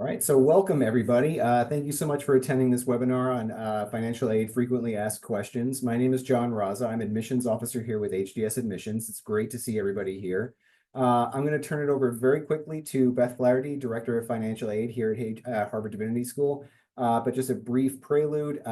All right, so welcome everybody. Thank you so much for attending this webinar on financial aid frequently asked questions. My name is John Raza. I'm admissions officer here with HDS Admissions. It's great to see everybody here. I'm going to turn it over very quickly to Beth Flaherty, Director of Financial Aid here at Harvard Divinity School. But just a brief prelude.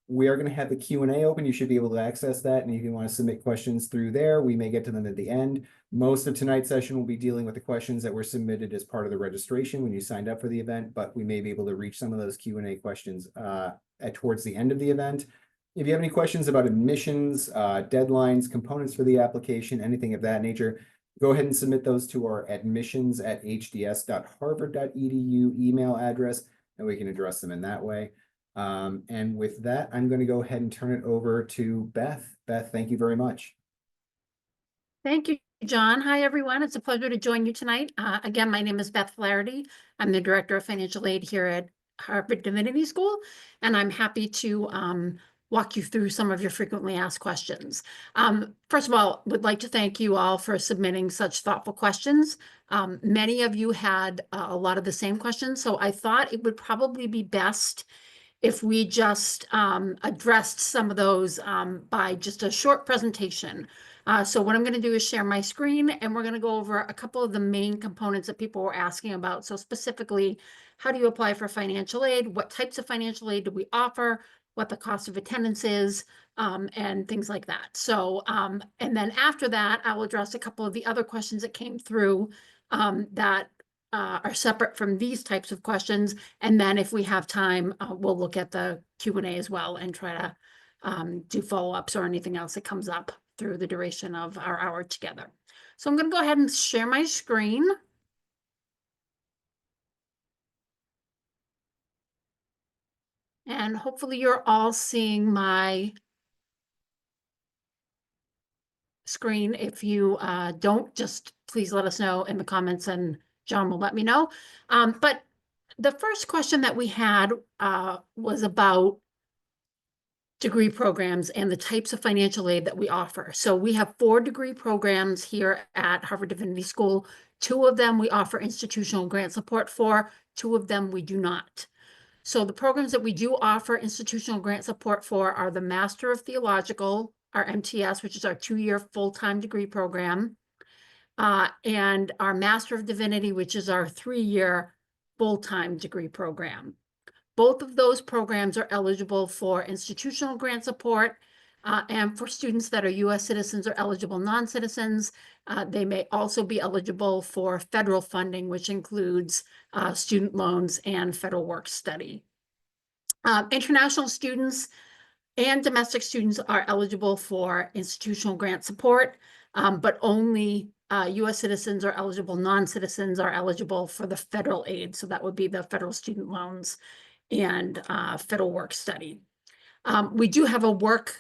We are going to have the Q&A open. You should be able to access that. And if you want to submit questions through there, we may get to them at the end. Most of tonight's session will be dealing with the questions that were submitted as part of the registration when you signed up for the event, but we may be able to reach some of those Q&A questions towards the end of the event. If you have any questions about admissions, deadlines, components for the application, anything of that nature, go ahead and submit those to our admissions@hds.harvard.edu email address, and we can address them in that way. And with that, I'm going to go ahead and turn it over to Beth. Beth, thank you very much. Thank you, John. Hi, everyone. It's a pleasure to join you tonight. Again, my name is Beth Flaherty. I'm the Director of Financial Aid here at Harvard Divinity School, and I'm happy to walk you through some of your frequently asked questions. First of all, would like to thank you all for submitting such thoughtful questions. Many of you had a lot of the same questions, so I thought it would probably be best if we just addressed some of those by just a short presentation. So what I'm going to do is share my screen, and we're going to go over a couple of the main components that people were asking about. So specifically, how do you apply for financial aid? What types of financial aid do we offer? What the cost of attendance is, and things like that. So, and then after that, I'll address a couple of the other questions that came through that are separate from these types of questions. And then if we have time, we'll look at the Q&A as well and try to do follow-ups or anything else that comes up through the duration of our hour together. So I'm going to go ahead and share my screen. And hopefully you're all seeing my screen. If you don't, just please let us know in the comments and John will let me know. But the first question that we had was about degree programs and the types of financial aid that we offer. So we have 4 degree programs here at Harvard Divinity School. 2 of them we offer institutional grant support for, 2 of them we do not. So the programs that we do offer institutional grant support for are the Master of Theological, our MTS, which is our 2-year full-time degree program, and our Master of Divinity, which is our 3-year full-time degree program. Both of those programs are eligible for institutional grant support, and for students that are U.S. citizens or eligible non-citizens, they may also be eligible for federal funding, which includes student loans and federal work study. International students and domestic students are eligible for institutional grant support, but only U.S. citizens or eligible non-citizens are eligible for the federal aid. So that would be the federal student loans and federal work study. We do have a work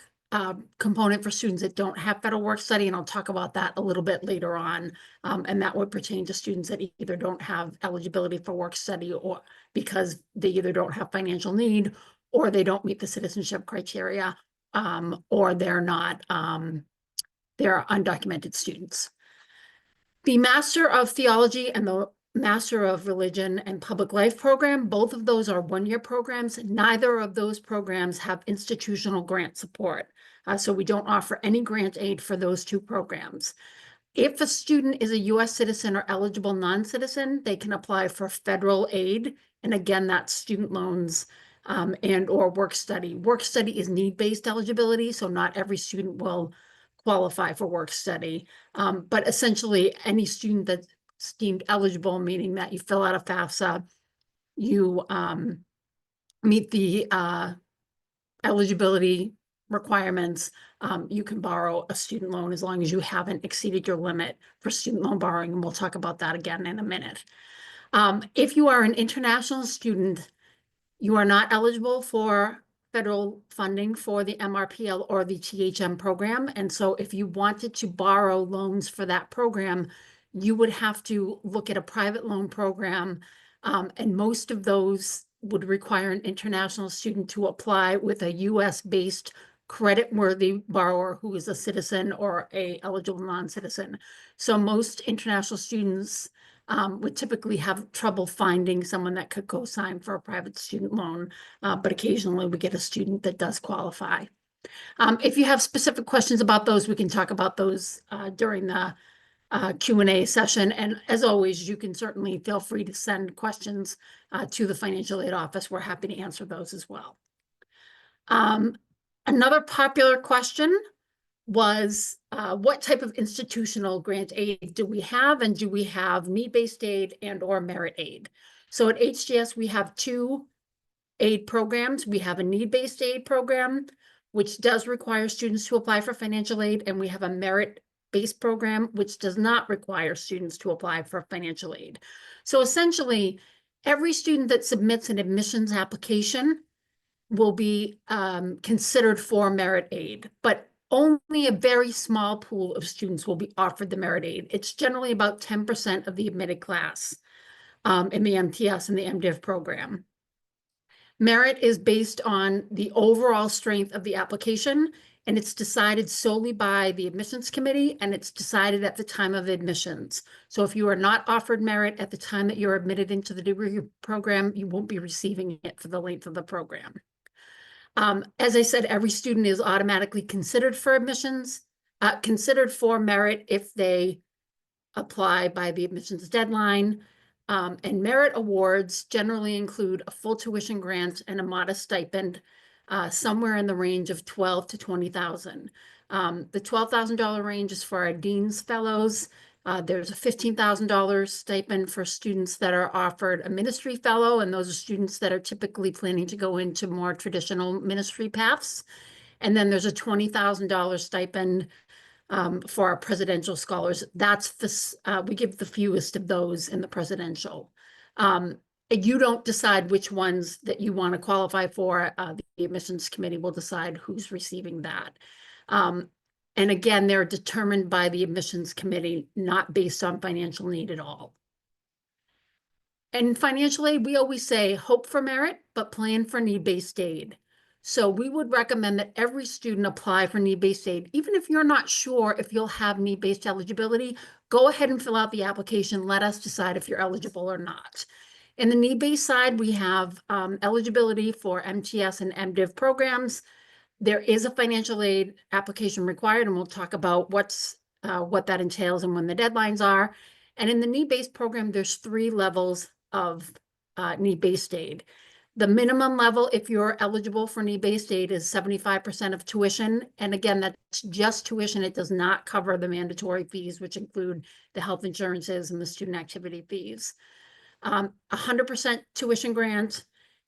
component for students that don't have federal work study, and I'll talk about that a little bit later on. And that would pertain to students that either don't have eligibility for work study or because they either don't have financial need or they don't meet the citizenship criteria, or they're not, they're undocumented students. The Master of Theology and the Master of Religion and Public Life program, both of those are 1-year programs. Neither of those programs have institutional grant support. So we don't offer any grant aid for those 2 programs. If a student is a U.S. citizen or eligible non-citizen, they can apply for federal aid. And again, that's student loans and or work study. Work study is need-based eligibility, so not every student will qualify for work study. But essentially, any student that's deemed eligible, meaning that you fill out a FAFSA, you meet the eligibility requirements, you can borrow a student loan as long as you haven't exceeded your limit for student loan borrowing, and we'll talk about that again in a minute. If you are an international student, you are not eligible for federal funding for the MRPL or the THM program, and so if you wanted to borrow loans for that program, you would have to look at a private loan program, and most of those would require an international student to apply with a U.S.-based credit-worthy borrower who is a citizen or a eligible non-citizen. So most international students would typically have trouble finding someone that could co-sign for a private student loan, but occasionally we get a student that does qualify. If you have specific questions about those, we can talk about those during the Q&A session. And as always, you can certainly feel free to send questions to the financial aid office. We're happy to answer those as well. Another popular question was what type of institutional grant aid do we have, and do we have need-based aid and or merit aid? So at HDS, we have two aid programs. We have a need-based aid program, which does require students to apply for financial aid, and we have a merit-based program, which does not require students to apply for financial aid. So essentially, every student that submits an admissions application will be considered for merit aid, but only a very small pool of students will be offered the merit aid. It's generally about 10% of the admitted class in the MTS and the MDiv program. Merit is based on the overall strength of the application, and it's decided solely by the admissions committee, and it's decided at the time of admissions. So if you are not offered merit at the time that you're admitted into the degree program, you won't be receiving it for the length of the program. As I said, every student is automatically considered for admissions, considered for merit if they apply by the admissions deadline. And merit awards generally include a full tuition grant and a modest stipend, somewhere in the range of $12,000 to $20,000. The $12,000 range is for our dean's fellows. There's a $15,000 stipend for students that are offered a ministry fellow, and those are students that are typically planning to go into more traditional ministry paths. And then there's a $20,000 stipend for our presidential scholars. That's we give the fewest of those in the presidential. You don't decide which ones that you want to qualify for. The admissions committee will decide who's receiving that. And again, they're determined by the admissions committee, not based on financial need at all. And financial aid, we always say, hope for merit, but plan for need-based aid. So we would recommend that every student apply for need-based aid. Even if you're not sure if you'll have need-based eligibility, go ahead and fill out the application. Let us decide if you're eligible or not. In the need-based side, we have eligibility for MTS and MDiv programs. There is a financial aid application required, and we'll talk about what that entails and when the deadlines are. And in the need-based program, there's 3 levels of need-based aid. The minimum level, if you're eligible for need-based aid, is 75% of tuition. And again, that's just tuition. It does not cover the mandatory fees, which include the health insurances and the student activity fees. 100% tuition grant.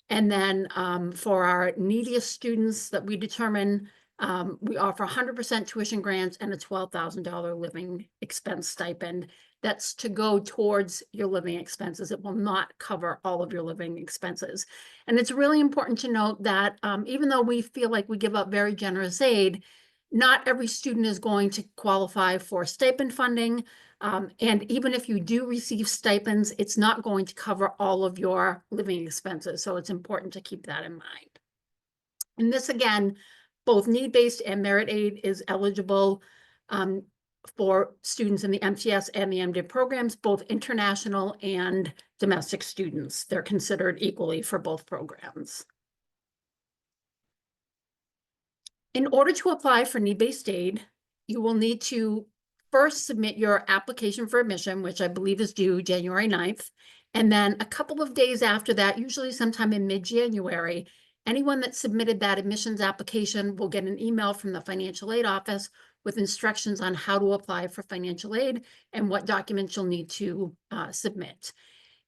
And then for our neediest students that we determine, we offer 100% tuition grants and a $12,000 living expense stipend. That's to go towards your living expenses. It will not cover all of your living expenses. And it's really important to note that even though we feel like we give up very generous aid, not every student is going to qualify for stipend funding. And even if you do receive stipends, it's not going to cover all of your living expenses. So it's important to keep that in mind. And this, again, both need-based and merit aid is eligible for students in the MTS and the MDiv programs, both international and domestic students. They're considered equally for both programs. In order to apply for need-based aid, you will need to first submit your application for admission, which I believe is due January 9th. And then a couple of days after that, usually sometime in mid-January, anyone that submitted that admissions application will get an email from the financial aid office with instructions on how to apply for financial aid and what documents you'll need to submit.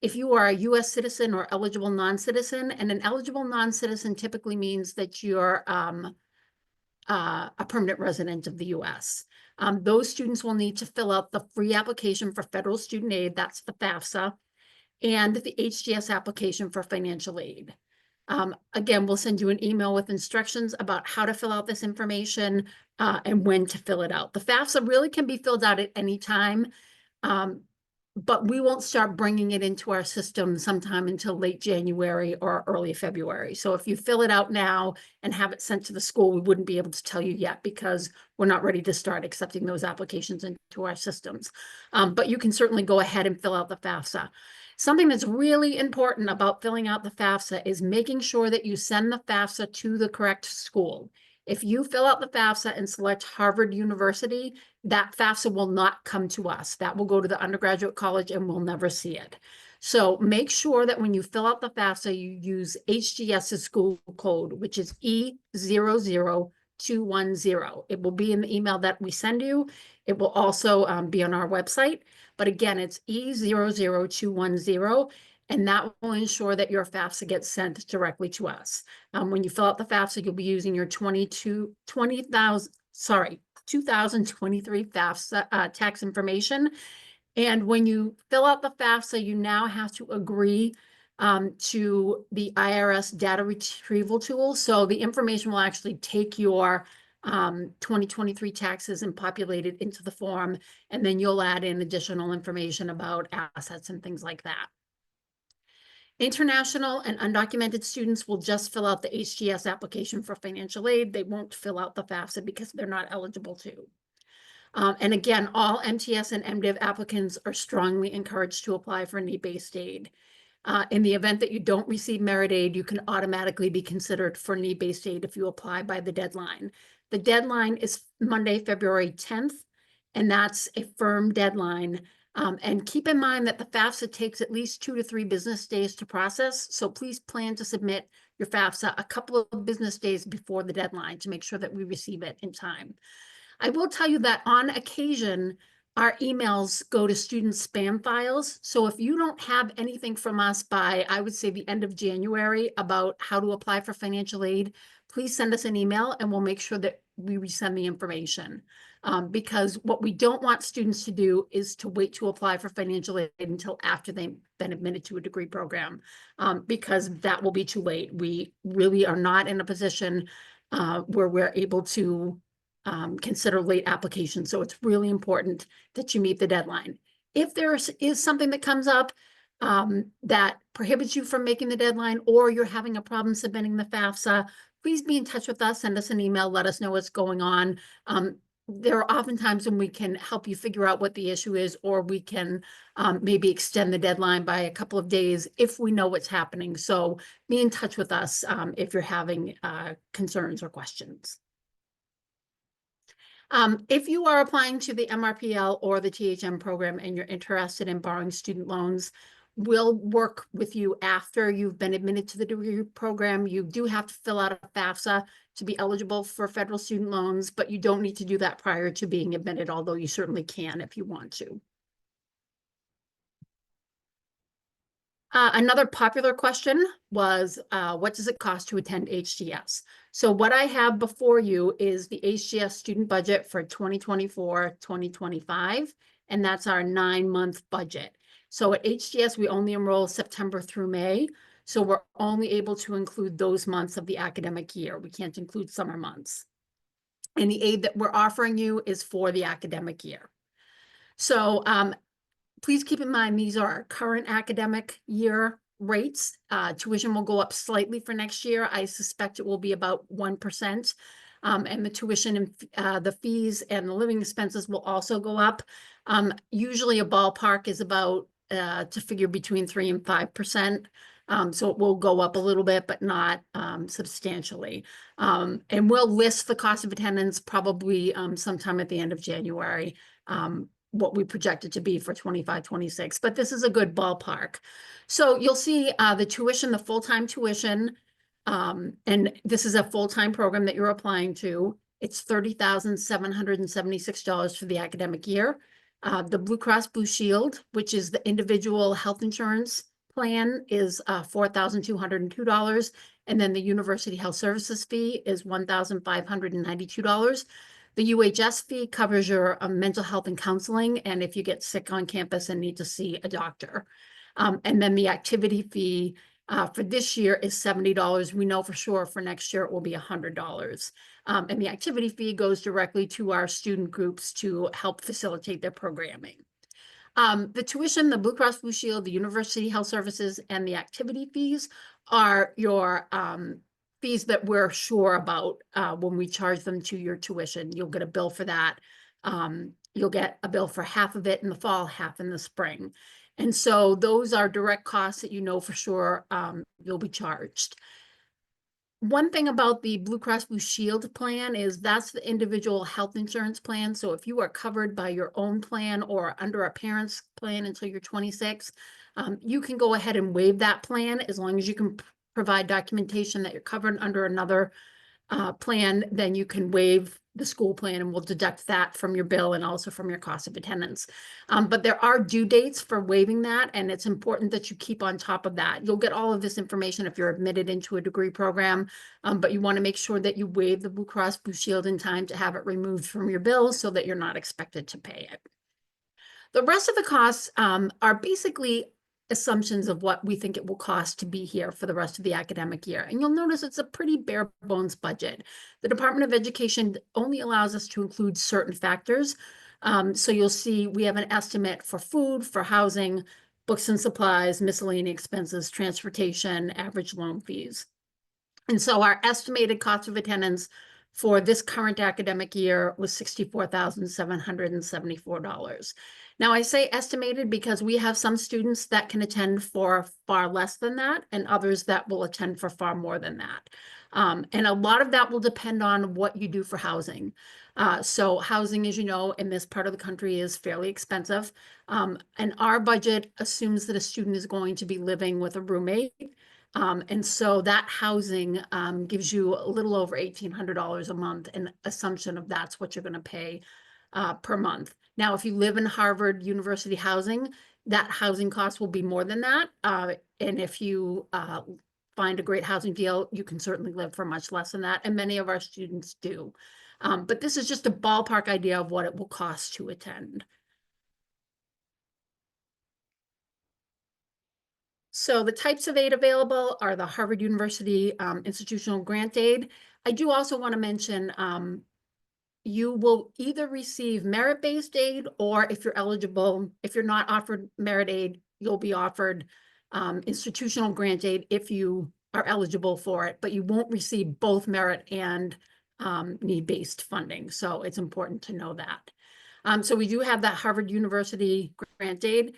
If you are a U.S. citizen or eligible non-citizen, and an eligible non-citizen typically means that you're a permanent resident of the U.S. Those students will need to fill out the free application for federal student aid, that's the FAFSA, and the HDS application for financial aid. Again, we'll send you an email with instructions about how to fill out this information and when to fill it out. The FAFSA really can be filled out at any time. but we won't start bringing it into our system sometime until late January or early February. So if you fill it out now and have it sent to the school, we wouldn't be able to tell you yet because we're not ready to start accepting those applications into our systems. But you can certainly go ahead and fill out the FAFSA. Something that's really important about filling out the FAFSA is making sure that you send the FAFSA to the correct school. If you fill out the FAFSA and select Harvard University, that FAFSA will not come to us. That will go to the undergraduate college and we'll never see it. So make sure that when you fill out the FAFSA, you use HDS's school code, which is E00210. It will be in the email that we send you. It will also be on our website. But again, it's E00210. And that will ensure that your FAFSA gets sent directly to us. When you fill out the FAFSA, you'll be using your 2023 FAFSA tax information. And when you fill out the FAFSA, you now have to agree to the IRS data retrieval tool. So the information will actually take your 2023 taxes and populate it into the form, and then you'll add in additional information about assets and things like that. International and undocumented students will just fill out the HDS application for financial aid. They won't fill out the FAFSA because they're not eligible to. And again, all MTS and MDiv applicants are strongly encouraged to apply for need-based aid. In the event that you don't receive merit aid, you can automatically be considered for need-based aid if you apply by the deadline. The deadline is Monday, February 10th, and that's a firm deadline. And keep in mind that the FAFSA takes at least 2 to 3 business days to process. So please plan to submit your FAFSA a couple of business days before the deadline to make sure that we receive it in time. I will tell you that on occasion, our emails go to student spam files. So if you don't have anything from us by, I would say, the end of January about how to apply for financial aid, please send us an email and we'll make sure that we resend the information. Because what we don't want students to do is to wait to apply for financial aid until after they've been admitted to a degree program, because that will be too late. We really are not in a position where we're able to consider late applications. So it's really important that you meet the deadline. If there is something that comes up that prohibits you from making the deadline, or you're having a problem submitting the FAFSA, please be in touch with us, send us an email, let us know what's going on. There are often times when we can help you figure out what the issue is, or we can maybe extend the deadline by a couple of days if we know what's happening. So be in touch with us if you're having concerns or questions. If you are applying to the MRPL or the THM program and you're interested in borrowing student loans, we'll work with you after you've been admitted to the degree program. You do have to fill out a FAFSA to be eligible for federal student loans, but you don't need to do that prior to being admitted, although you certainly can if you want to. Another popular question was, what does it cost to attend HDS? So what I have before you is the HDS student budget for 2024-2025, and that's our 9-month budget. So at HDS, we only enroll September through May, so we're only able to include those months of the academic year. We can't include summer months. And the aid that we're offering you is for the academic year. So please keep in mind, these are our current academic year rates. Tuition will go up slightly for next year. I suspect it will be about 1%. And the tuition and the fees and the living expenses will also go up. Usually a ballpark is about to figure between 3 and 5%. So it will go up a little bit, but not substantially. And we'll list the cost of attendance probably sometime at the end of January, what we projected to be for 25-26, but this is a good ballpark. So you'll see the tuition, the full-time tuition, and this is a full-time program that you're applying to. It's $30,776 for the academic year. The Blue Cross Blue Shield, which is the individual health insurance plan, is $4,202. And then the University Health Services fee is $1,592. The UHS fee covers your mental health and counseling, and if you get sick on campus and need to see a doctor. And then the activity fee for this year is $70. We know for sure for next year it will be $100. And the activity fee goes directly to our student groups to help facilitate their programming. The tuition, the Blue Cross Blue Shield, the University Health Services, and the activity fees are your fees that we're sure about when we charge them to your tuition. You'll get a bill for that. You'll get a bill for half of it in the fall, half in the spring. And so those are direct costs that you know for sure you'll be charged. One thing about the Blue Cross Blue Shield plan is that's the individual health insurance plan. So if you are covered by your own plan or under a parent's plan until you're 26, you can go ahead and waive that plan as long as you can provide documentation that you're covered under another plan, then you can waive the school plan and we'll deduct that from your bill and also from your cost of attendance. But there are due dates for waiving that, and it's important that you keep on top of that. You'll get all of this information if you're admitted into a degree program, but you want to make sure that you waive the Blue Cross Blue Shield in time to have it removed from your bill so that you're not expected to pay it. The rest of the costs are basically assumptions of what we think it will cost to be here for the rest of the academic year. And you'll notice it's a pretty bare bones budget. The Department of Education only allows us to include certain factors. So you'll see we have an estimate for food, for housing, books and supplies, miscellaneous expenses, transportation, average loan fees. And so our estimated cost of attendance for this current academic year was $64,774. Now, I say estimated because we have some students that can attend for far less than that and others that will attend for far more than that. And a lot of that will depend on what you do for housing. So housing, as you know, in this part of the country is fairly expensive. And our budget assumes that a student is going to be living with a roommate. And so that housing gives you a little over $1,800 a month, an assumption of that's what you're going to pay per month. Now, if you live in Harvard University housing, that housing cost will be more than that. And if you find a great housing deal, you can certainly live for much less than that. And many of our students do. But this is just a ballpark idea of what it will cost to attend. So the types of aid available are the Harvard University institutional grant aid. I do also want to mention you will either receive merit-based aid, or if you're eligible, if you're not offered merit aid, you'll be offered institutional grant aid if you are eligible for it, but you won't receive both merit and need-based funding. So it's important to know that. So we do have that Harvard University grant aid.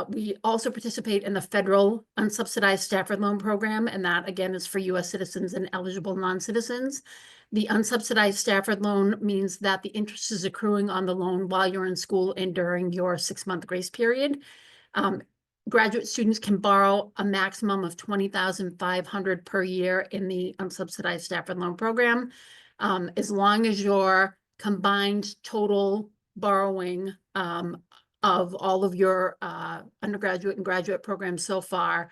We also participate in the federal unsubsidized Stafford loan program, and that again is for U.S. citizens and eligible non-citizens. The unsubsidized Stafford loan means that the interest is accruing on the loan while you're in school and during your 6-month grace period. Graduate students can borrow a maximum of $20,500 per year in the unsubsidized Stafford loan program, as long as your combined total borrowing of all of your undergraduate and graduate programs so far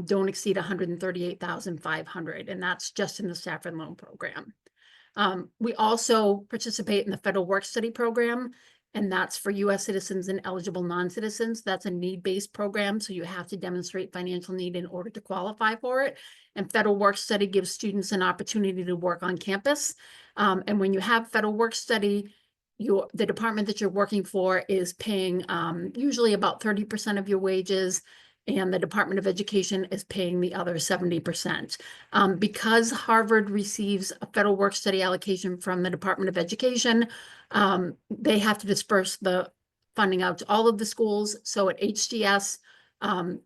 don't exceed $138,500, and that's just in the Stafford loan program. We also participate in the federal work-study program, and that's for U.S. citizens and eligible non-citizens. That's a need-based program, so you have to demonstrate financial need in order to qualify for it. And federal work-study gives students an opportunity to work on campus. And when you have federal work-study, the department that you're working for is paying usually about 30% of your wages, and the Department of Education is paying the other 70%. Because Harvard receives a federal work-study allocation from the Department of Education, they have to disperse the funding out to all of the schools. So at HDS,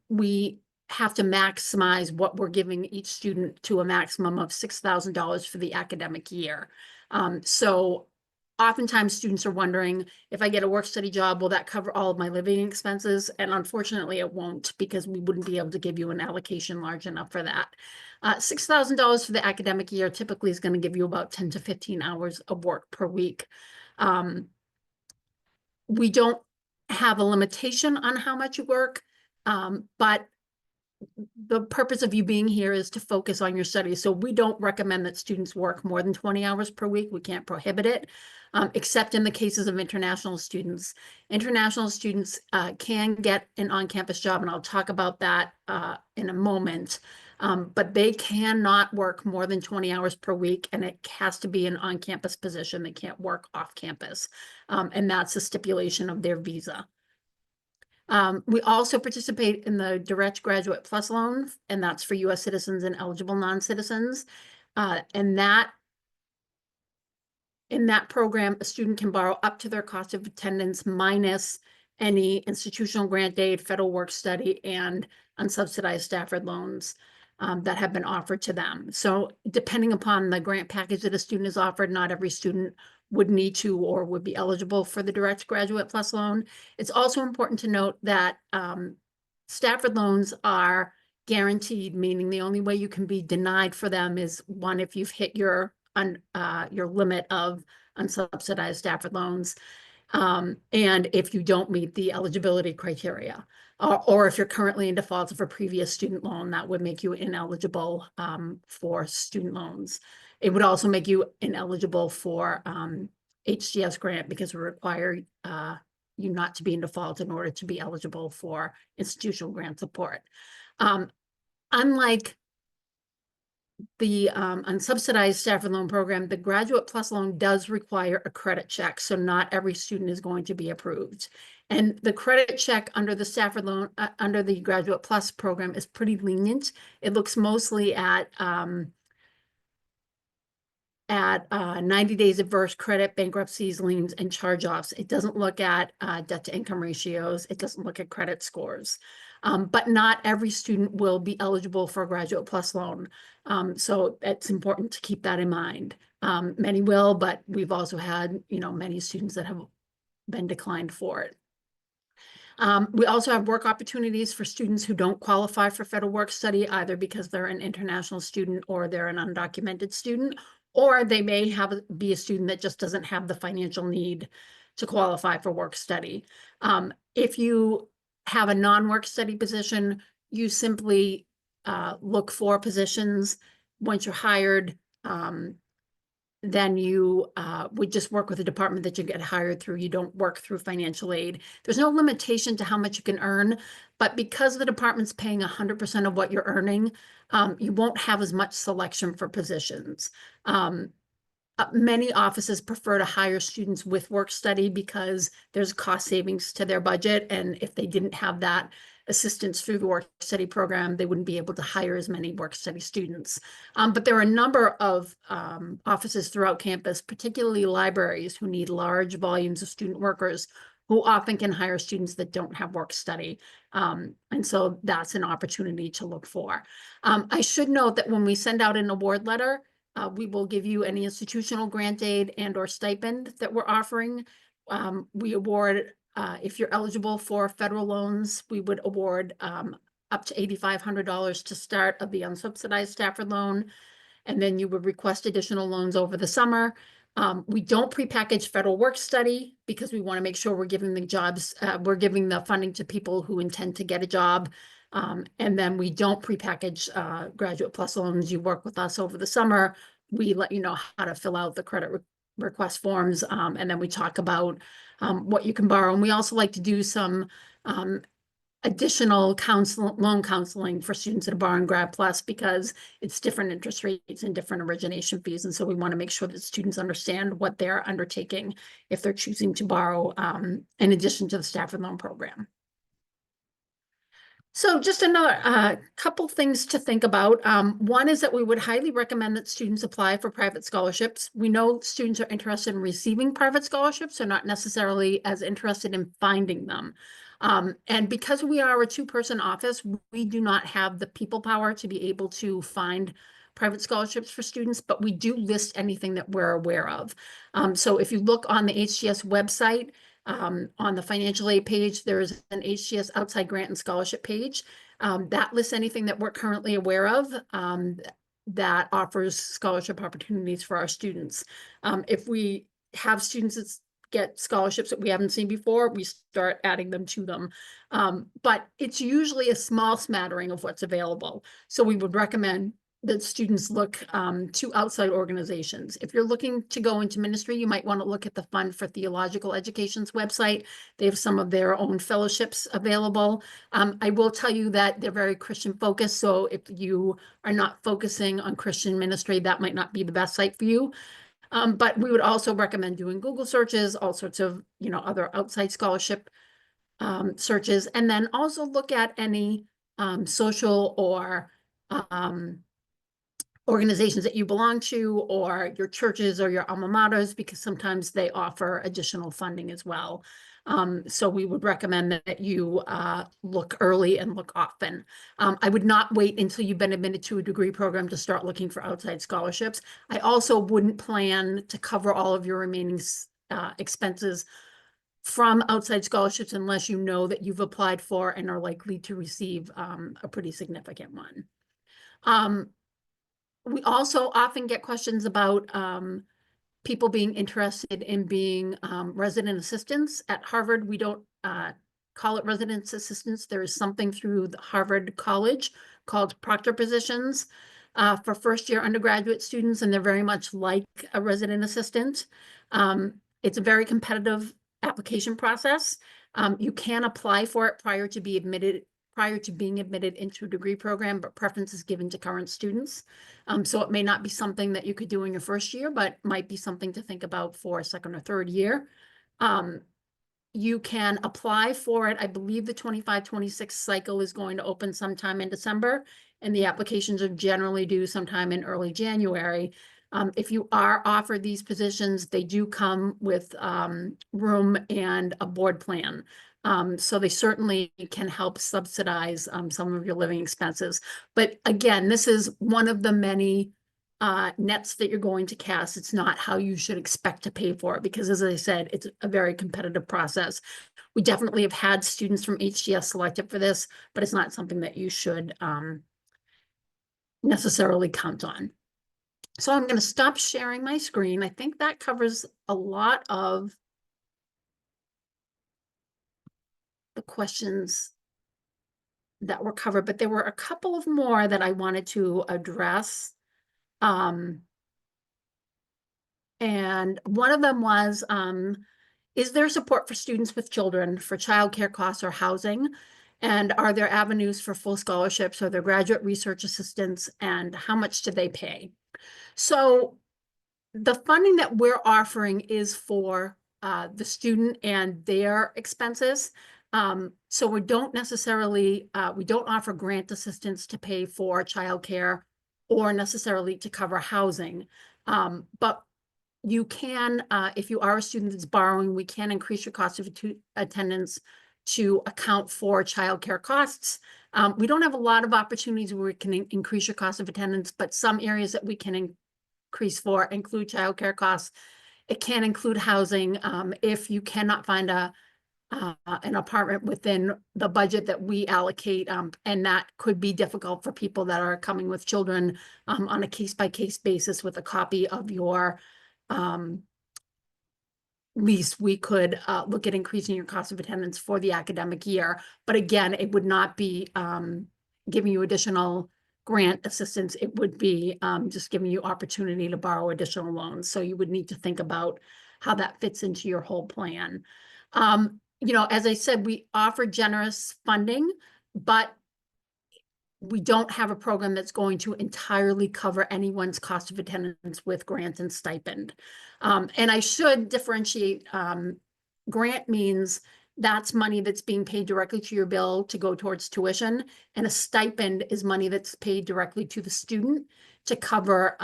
we have to maximize what we're giving each student to a maximum of $6,000 for the academic year. So oftentimes students are wondering, if I get a work-study job, will that cover all of my living expenses? And unfortunately it won't, because we wouldn't be able to give you an allocation large enough for that. $6,000 for the academic year typically is going to give you about 10 to 15 hours of work per week. We don't have a limitation on how much you work, but the purpose of you being here is to focus on your studies. So we don't recommend that students work more than 20 hours per week. We can't prohibit it, except in the cases of international students. International students can get an on-campus job, and I'll talk about that in a moment. But they cannot work more than 20 hours per week, and it has to be an on-campus position. They can't work off campus, and that's a stipulation of their visa. We also participate in the Direct Graduate Plus loan, and that's for US citizens and eligible non-citizens. And in that program, a student can borrow up to their cost of attendance minus any institutional grant aid, federal work study, and unsubsidized Stafford loans that have been offered to them. So depending upon the grant package that a student is offered, not every student would need to or would be eligible for the Direct Graduate Plus loan. It's also important to note that Stafford loans are guaranteed, meaning the only way you can be denied for them is one, if you've hit your limit of unsubsidized Stafford loans, and if you don't meet the eligibility criteria, or if you're currently in default of a previous student loan, that would make you ineligible for student loans. It would also make you ineligible for HDS grant because we require you not to be in default in order to be eligible for institutional grant support. Unlike the unsubsidized Stafford loan program, the Graduate Plus loan does require a credit check, so not every student is going to be approved. And the credit check under the Stafford loan, under the Graduate Plus program is pretty lenient. It looks mostly at 90 days adverse credit, bankruptcies, liens, and charge-offs. It doesn't look at debt to income ratios. It doesn't look at credit scores. But not every student will be eligible for a Graduate Plus loan. So it's important to keep that in mind. Many will, but we've also had, many students that have been declined for it. We also have work opportunities for students who don't qualify for federal work study, either because they're an international student or they're an undocumented student, or they may be a student that just doesn't have the financial need to qualify for work study. If you have a non-work study position, you simply look for positions. Once you're hired, then you would just work with the department that you get hired through. You don't work through financial aid. There's no limitation to how much you can earn, but because the department's paying 100% of what you're earning, you won't have as much selection for positions. Many offices prefer to hire students with work study because there's cost savings to their budget. And if they didn't have that assistance through the work study program, they wouldn't be able to hire as many work study students. But there are a number of offices throughout campus, particularly libraries, who need large volumes of student workers who often can hire students that don't have work study. And so that's an opportunity to look for. I should note that when we send out an award letter, we will give you any institutional grant aid and or stipend that we're offering. We award, if you're eligible for federal loans, we would award up to $8,500 to start of the unsubsidized Stafford loan. And then you would request additional loans over the summer. We don't prepackage federal work study because we want to make sure we're giving we're giving the funding to people who intend to get a job. And then we don't prepackage Graduate Plus loans. You work with us over the summer. We let you know how to fill out the credit request forms. And then we talk about what you can borrow. And we also like to do some additional loan counseling for students that are borrowing Grad Plus because it's different interest rates and different origination fees. And so we want to make sure that students understand what they're undertaking if they're choosing to borrow in addition to the Stafford loan program. So just another couple things to think about. One is that we would highly recommend that students apply for private scholarships. We know students are interested in receiving private scholarships, so not necessarily as interested in finding them. And because we are a two-person office, we do not have the people power to be able to find private scholarships for students, but we do list anything that we're aware of. So if you look on the HDS website, on the financial aid page, there's an HDS outside grant and scholarship page that lists anything that we're currently aware of that offers scholarship opportunities for our students. If we have students that get scholarships that we haven't seen before, we start adding them to them. But it's usually a small smattering of what's available. So we would recommend that students look to outside organizations. If you're looking to go into ministry, you might want to look at the Fund for Theological Education's website. They have some of their own fellowships available. I will tell you that they're very Christian focused. So if you are not focusing on Christian ministry, that might not be the best site for you. But we would also recommend doing Google searches, all sorts of, other outside scholarship searches, and then also look at any social or organizations that you belong to, or your churches or your alma maters, because sometimes they offer additional funding as well. So we would recommend that you look early and look often. I would not wait until you've been admitted to a degree program to start looking for outside scholarships. I also wouldn't plan to cover all of your remaining expenses from outside scholarships unless you know that you've applied for and are likely to receive a pretty significant one. We also often get questions about people being interested in being resident assistants. At Harvard, we don't call it resident assistants. There is something through the Harvard College called proctor positions for first-year undergraduate students, and they're very much like a resident assistant. It's a very competitive application process. You can apply for it prior to being admitted into a degree program, but preference is given to current students. So it may not be something that you could do in your first year, but might be something to think about for second or third year. You can apply for it. I believe the 25-26 cycle is going to open sometime in December, and the applications are generally due sometime in early January. If you are offered these positions, they do come with room and a board plan. So they certainly can help subsidize some of your living expenses. But again, this is one of the many nets that you're going to cast. It's not how you should expect to pay for it, because as I said, it's a very competitive process. We definitely have had students from HDS selected for this, but it's not something that you should necessarily count on. So I'm going to stop sharing my screen. I think that covers a lot of the questions that were covered, but there were a couple of more that I wanted to address. And one of them was, is there support for students with children for childcare costs or housing? And are there avenues for full scholarships or their graduate research assistants, and how much do they pay? So the funding that we're offering is for the student and their expenses. So we don't necessarily, we don't offer grant assistance to pay for childcare or necessarily to cover housing. But you can, if you are a student that's borrowing, we can increase your cost of attendance to account for childcare costs. We don't have a lot of opportunities where we can increase your cost of attendance, but some areas that we can increase for include childcare costs. It can include housing. If you cannot find an apartment within the budget that we allocate, and that could be difficult for people that are coming with children on a case-by-case basis with a copy of your lease, we could look at increasing your cost of attendance for the academic year. But again, it would not be giving you additional grant assistance. It would be just giving you opportunity to borrow additional loans. So you would need to think about how that fits into your whole plan. You know, as I said, we offer generous funding, but we don't have a program that's going to entirely cover anyone's cost of attendance with grant and stipend. And I should differentiate, grant means that's money that's being paid directly to your bill to go towards tuition, and a stipend is money that's paid directly to the student to cover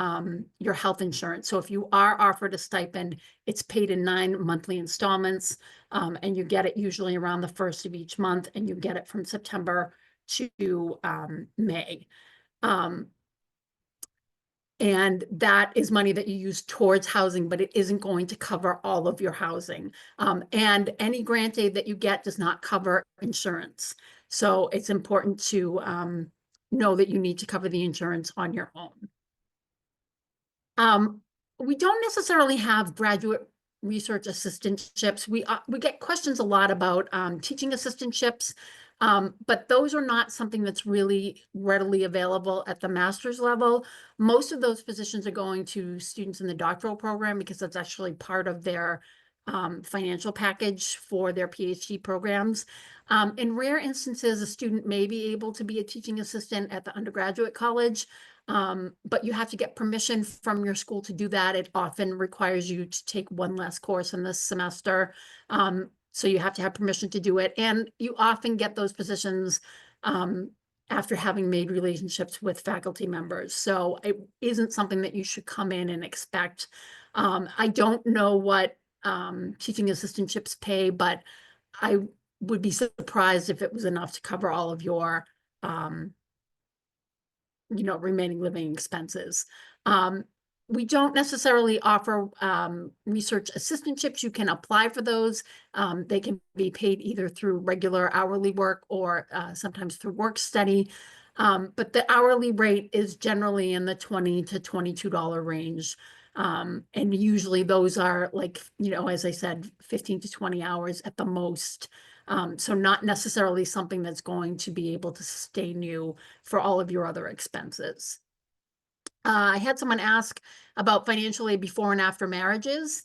your health insurance. So if you are offered a stipend, it's paid in 9 monthly installments, and you get it usually around the first of each month, and you get it from September to May. And that is money that you use towards housing, but it isn't going to cover all of your housing. And any grant aid that you get does not cover insurance. So it's important to know that you need to cover the insurance on your own. We don't necessarily have graduate research assistantships. We get questions a lot about teaching assistantships. But those are not something that's really readily available at the master's level. Most of those positions are going to students in the doctoral program because that's actually part of their financial package for their PhD programs. In rare instances, a student may be able to be a teaching assistant at the undergraduate college, but you have to get permission from your school to do that. It often requires you to take one less course in this semester. So you have to have permission to do it. And you often get those positions after having made relationships with faculty members. So it isn't something that you should come in and expect. I don't know what teaching assistantships pay, but I would be surprised if it was enough to cover all of your remaining living expenses. We don't necessarily offer research assistantships. You can apply for those. They can be paid either through regular hourly work or sometimes through work study. But the hourly rate is generally in the $20 to $22 range. And usually those are like, as I said, 15 to 20 hours at the most. So not necessarily something that's going to be able to sustain you for all of your other expenses. I had someone ask about financial aid before and after marriages.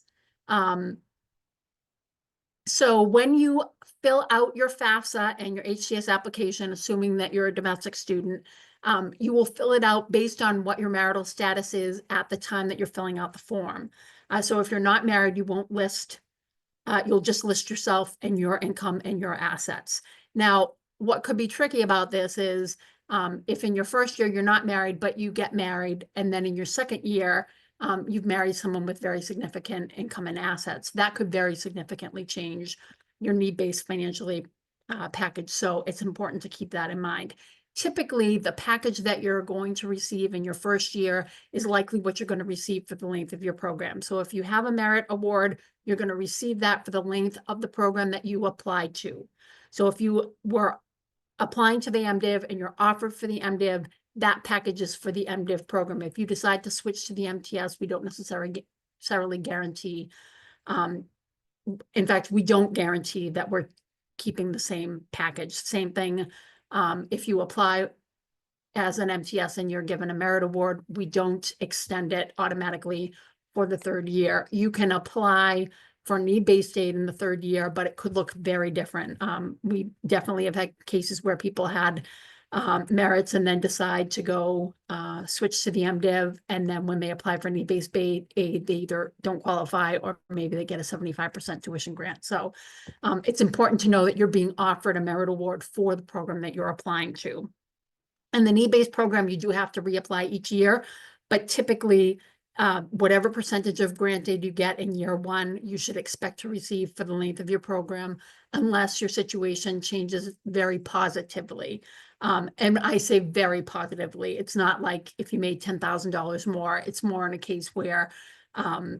So when you fill out your FAFSA and your HDS application, assuming that you're a domestic student, you will fill it out based on what your marital status is at the time that you're filling out the form. So if you're not married, you won't list, you'll just list yourself and your income and your assets. Now, what could be tricky about this is if in your first year you're not married, but you get married, and then in your second year, you've married someone with very significant income and assets, that could very significantly change your need-based financial aid package. So it's important to keep that in mind. Typically, the package that you're going to receive in your first year is likely what you're going to receive for the length of your program. So if you have a merit award, you're going to receive that for the length of the program that you applied to. So if you were applying to the MDiv and you're offered for the MDiv, that package is for the MDiv program. If you decide to switch to the MTS, we don't necessarily guarantee. In fact, we don't guarantee that we're keeping the same package. Same thing. If you apply as an MTS and you're given a merit award, we don't extend it automatically for the third year. You can apply for need-based aid in the third year, but it could look very different. We definitely have had cases where people had merits and then decide to go switch to the MDiv, and then when they apply for need-based aid, they either don't qualify or maybe they get a 75% tuition grant. So it's important to know that you're being offered a merit award for the program that you're applying to. And the need-based program, you do have to reapply each year, but typically whatever percentage of grant aid you get in year one, you should expect to receive for the length of your program, unless your situation changes very positively. And I say very positively. It's not like if you made $10,000 more, it's more in a case where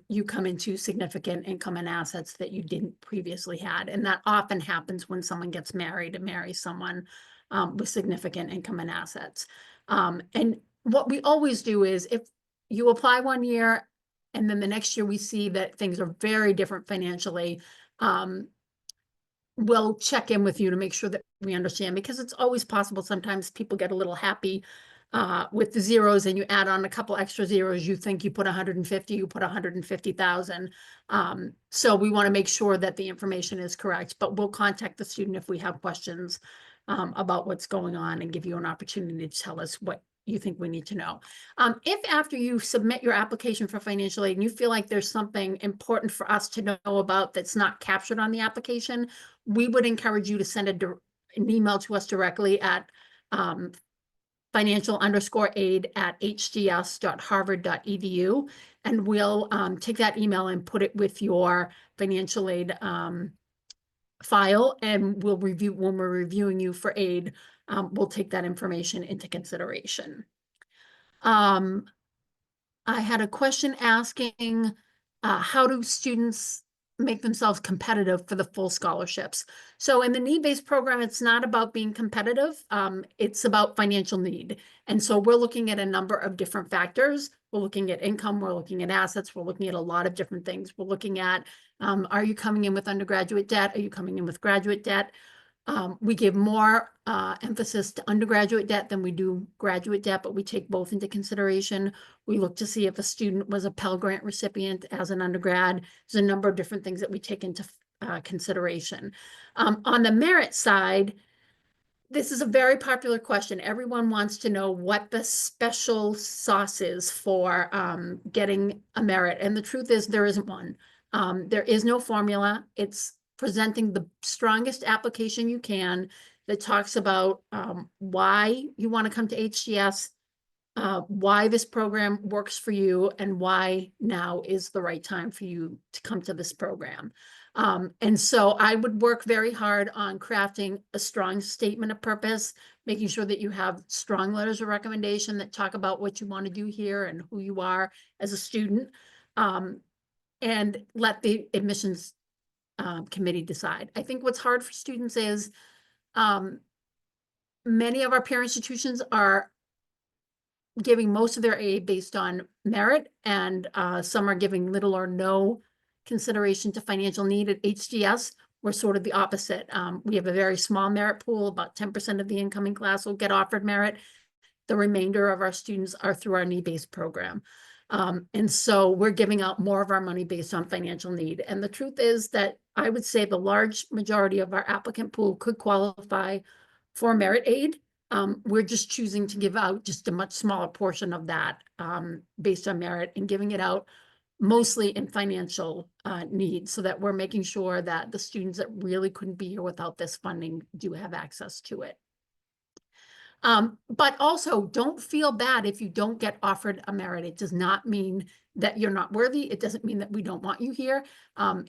you come into significant income and assets that you didn't previously had. And that often happens when someone gets married and marries someone with significant income and assets. And what we always do is if you apply one year and then the next year we see that things are very different financially, we'll check in with you to make sure that we understand, because it's always possible. Sometimes people get a little happy with the zeros and you add on a couple extra zeros. You think you put 150, you put 150,000. So we want to make sure that the information is correct, but we'll contact the student if we have questions about what's going on and give you an opportunity to tell us what you think we need to know. If after you submit your application for financial aid and you feel like there's something important for us to know about that's not captured on the application, we would encourage you to send an email to us directly at financial_aid@hds.harvard.edu, and we'll take that email and put it with your financial aid file, and we'll review when we're reviewing you for aid. We'll take that information into consideration. I had a question asking, how do students make themselves competitive for the full scholarships? So in the need-based program, it's not about being competitive. It's about financial need. And so we're looking at a number of different factors. We're looking at income, we're looking at assets, we're looking at a lot of different things. We're looking at, are you coming in with undergraduate debt? Are you coming in with graduate debt? We give more emphasis to undergraduate debt than we do graduate debt, but we take both into consideration. We look to see if a student was a Pell Grant recipient as an undergrad. There's a number of different things that we take into consideration. On the merit side, this is a very popular question. Everyone wants to know what the special sauce is for getting a merit. And the truth is there isn't one. There is no formula. It's presenting the strongest application you can that talks about why you want to come to HDS, why this program works for you, and why now is the right time for you to come to this program. And so I would work very hard on crafting a strong statement of purpose, making sure that you have strong letters of recommendation that talk about what you want to do here and who you are as a student, and let the admissions committee decide. I think what's hard for students is many of our peer institutions are giving most of their aid based on merit, and some are giving little or no consideration to financial need. At HDS, we're sort of the opposite. We have a very small merit pool. About 10% of the incoming class will get offered merit. The remainder of our students are through our need-based program. And so we're giving out more of our money based on financial need. And the truth is that I would say the large majority of our applicant pool could qualify for merit aid. We're just choosing to give out just a much smaller portion of that based on merit, and giving it out mostly in financial need, so that we're making sure that the students that really couldn't be here without this funding do have access to it. But also, don't feel bad if you don't get offered a merit. It does not mean that you're not worthy. It doesn't mean that we don't want you here.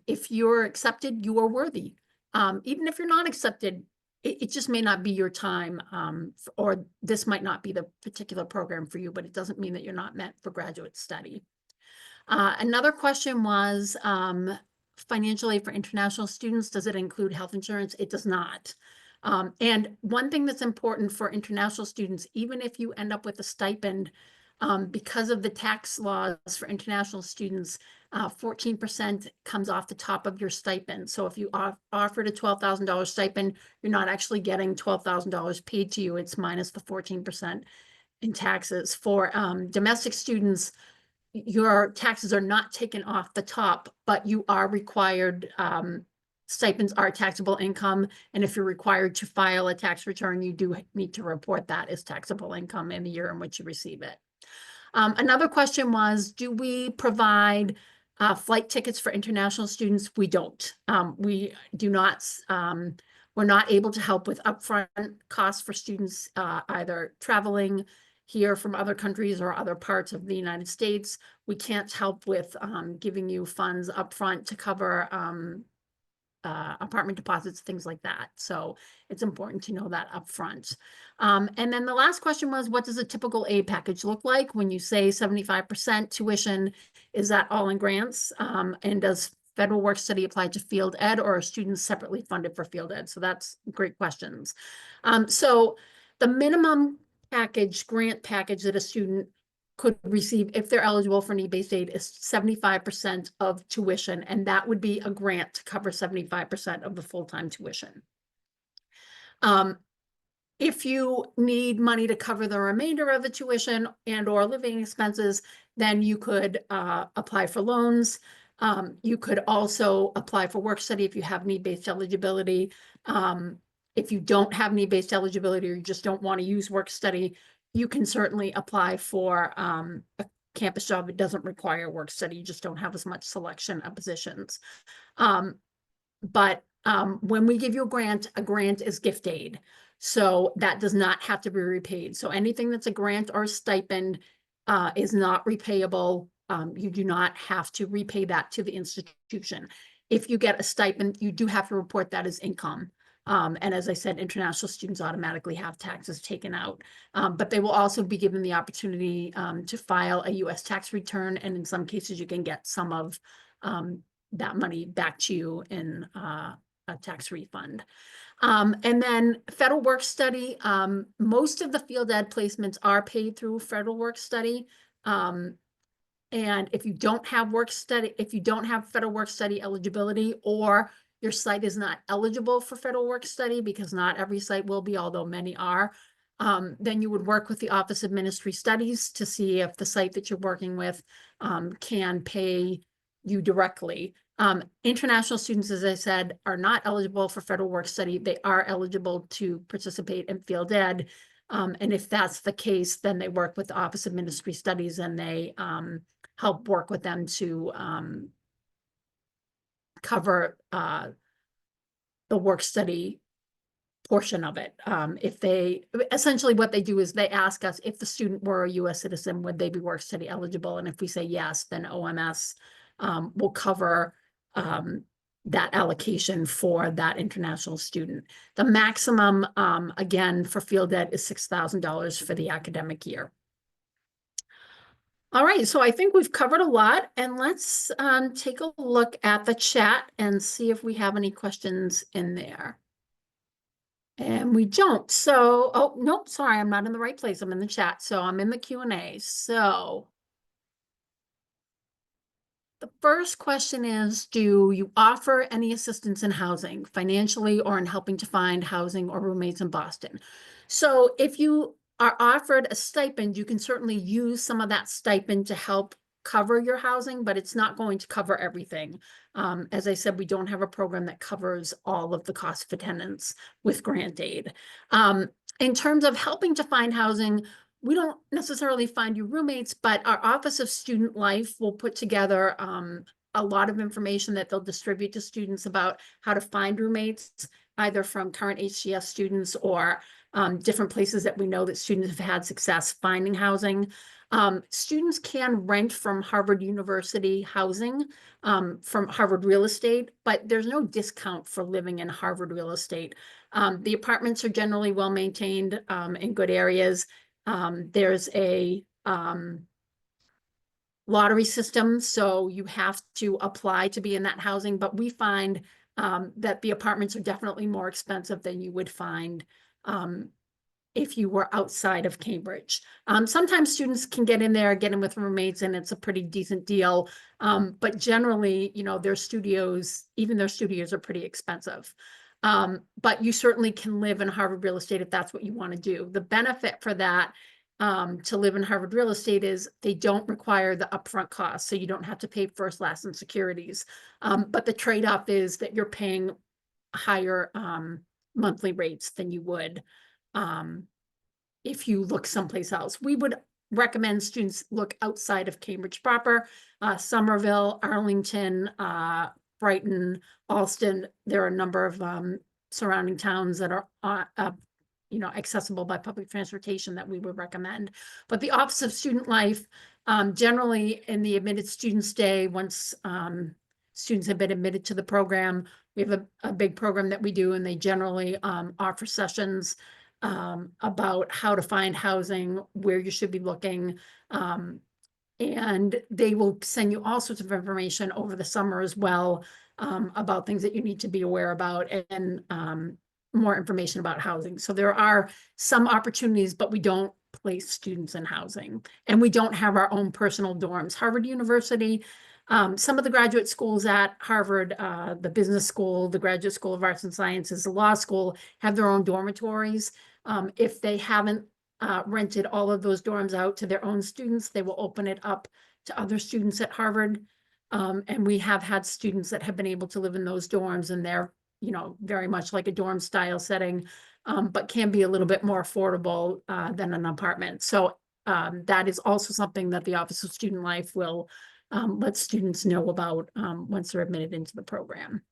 If you're accepted, you are worthy. Even if you're not accepted, it just may not be your time, or this might not be the particular program for you, but it doesn't mean that you're not meant for graduate study. Another question was financial aid for international students. Does it include health insurance? It does not. And one thing that's important for international students, even if you end up with a stipend, because of the tax laws for international students, 14% comes off the top of your stipend. So if you offered a $12,000 stipend, you're not actually getting $12,000 paid to you. It's minus the 14% in taxes. For domestic students, your taxes are not taken off the top, but you are required, stipends are taxable income. And if you're required to file a tax return, you do need to report that as taxable income in the year in which you receive it. Another question was, do we provide flight tickets for international students? We don't. We do not. We're not able to help with upfront costs for students either traveling here from other countries or other parts of the United States. We can't help with giving you funds upfront to cover apartment deposits, things like that. So it's important to know that upfront. And then the last question was, what does a typical aid package look like? When you say 75% tuition, is that all in grants? And does federal work study apply to field ed, or are students separately funded for field ed? So that's great questions. So the minimum package, grant package that a student could receive if they're eligible for need-based aid is 75% of tuition, and that would be a grant to cover 75% of the full-time tuition. If you need money to cover the remainder of the tuition and or living expenses, then you could apply for loans. You could also apply for work study if you have need-based eligibility. If you don't have need-based eligibility, or you just don't want to use work study, you can certainly apply for a campus job. It doesn't require work study. You just don't have as much selection of positions. But when we give you a grant is gift aid. So that does not have to be repaid. So anything that's a grant or a stipend is not repayable. You do not have to repay that to the institution. If you get a stipend, you do have to report that as income. And as I said, international students automatically have taxes taken out, but they will also be given the opportunity to file a U.S. tax return. And in some cases, you can get some of that money back to you in a tax refund. And then federal work study, most of the field ed placements are paid through federal work study. And if you don't have work study, if you don't have federal work study eligibility, or your site is not eligible for federal work study, because not every site will be, although many are, then you would work with the Office of Ministry Studies to see if the site that you're working with can pay you directly. International students, as I said, are not eligible for federal work study. They are eligible to participate in field ed. And if that's the case, then they work with the Office of Ministry Studies, and they help work with them to cover the work study portion of it. If they, essentially what they do is they ask us if the student were a US citizen, would they be work study eligible? And if we say yes, then OMS will cover that allocation for that international student. The maximum, again, for field ed is $6,000 for the academic year. All right, so I think we've covered a lot, and let's take a look at the chat and see if we have any questions in there. And we don't. So, oh, nope, sorry, I'm not in the right place. I'm in the chat. So I'm in the Q&A. So the first question is, do you offer any assistance in housing, financially or in helping to find housing or roommates in Boston? So if you are offered a stipend, you can certainly use some of that stipend to help cover your housing, but it's not going to cover everything. As I said, we don't have a program that covers all of the cost of attendance with grant aid. In terms of helping to find housing, we don't necessarily find you roommates, but our Office of Student Life will put together a lot of information that they'll distribute to students about how to find roommates, either from current HDS students or different places that we know that students have had success finding housing. Students can rent from Harvard University housing, from Harvard Real Estate, but there's no discount for living in Harvard Real Estate. The apartments are generally well maintained in good areas. There's a lottery system, so you have to apply to be in that housing, but we find that the apartments are definitely more expensive than you would find if you were outside of Cambridge. Sometimes students can get in there, get in with roommates, and it's a pretty decent deal. But generally, you know, their studios, even their studios are pretty expensive. But you certainly can live in Harvard Real Estate if that's what you want to do. The benefit for that to live in Harvard Real Estate is they don't require the upfront costs, so you don't have to pay first, last, and securities. But the trade-off is that you're paying higher monthly rates than you would if you look someplace else. We would recommend students look outside of Cambridge proper, Somerville, Arlington, Brighton, Alston. There are a number of surrounding towns that are you know, accessible by public transportation that we would recommend. But the Office of Student Life, generally in the admitted students day, once students have been admitted to the program, we have a big program that we do, and they generally offer sessions about how to find housing, where you should be looking. And they will send you all sorts of information over the summer as well about things that you need to be aware about, and more information about housing. So there are some opportunities, but we don't place students in housing, and we don't have our own personal dorms. Harvard University, some of the graduate schools at Harvard, the business school, the Graduate School of Arts and Sciences, the law school, have their own dormitories. If they haven't rented all of those dorms out to their own students, they will open it up to other students at Harvard. And we have had students that have been able to live in those dorms, and they're, you know, very much like a dorm style setting, but can be a little bit more affordable than an apartment. So that is also something that the Office of Student Life will let students know about once they're admitted into the program.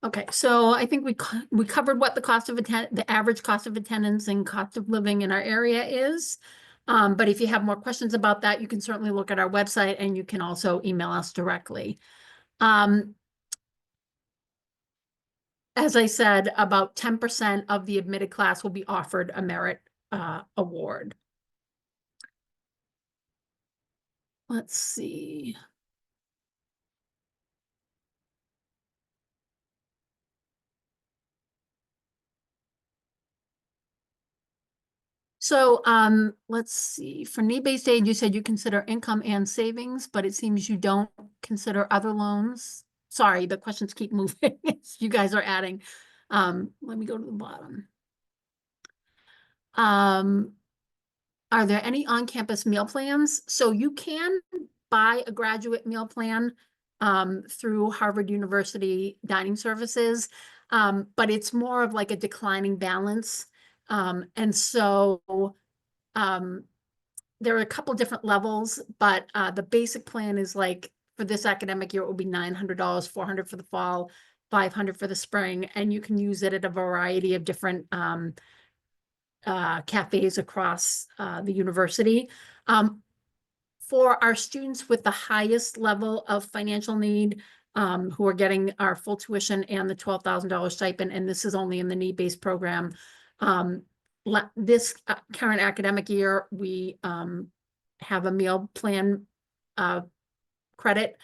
Okay, so I think we covered what the cost of the average cost of attendance and cost of living in our area is. But if you have more questions about that, you can certainly look at our website, and you can also email us directly. As I said, about 10% of the admitted class will be offered a merit award. Let's see. So let's see, for need-based aid, you said you consider income and savings, but it seems you don't consider other loans. Sorry, the questions keep moving. You guys are adding. Let me go to the bottom. Are there any on-campus meal plans? So you can buy a graduate meal plan through Harvard University Dining Services, but it's more of like a declining balance. And so there are a couple different levels, but the basic plan is like for this academic year, it will be $900, $400 for the fall, $500 for the spring, and you can use it at a variety of different cafes across the university. For our students with the highest level of financial need, who are getting our full tuition and the $12,000 stipend, and this is only in the need-based program. This current academic year, we have a meal plan credit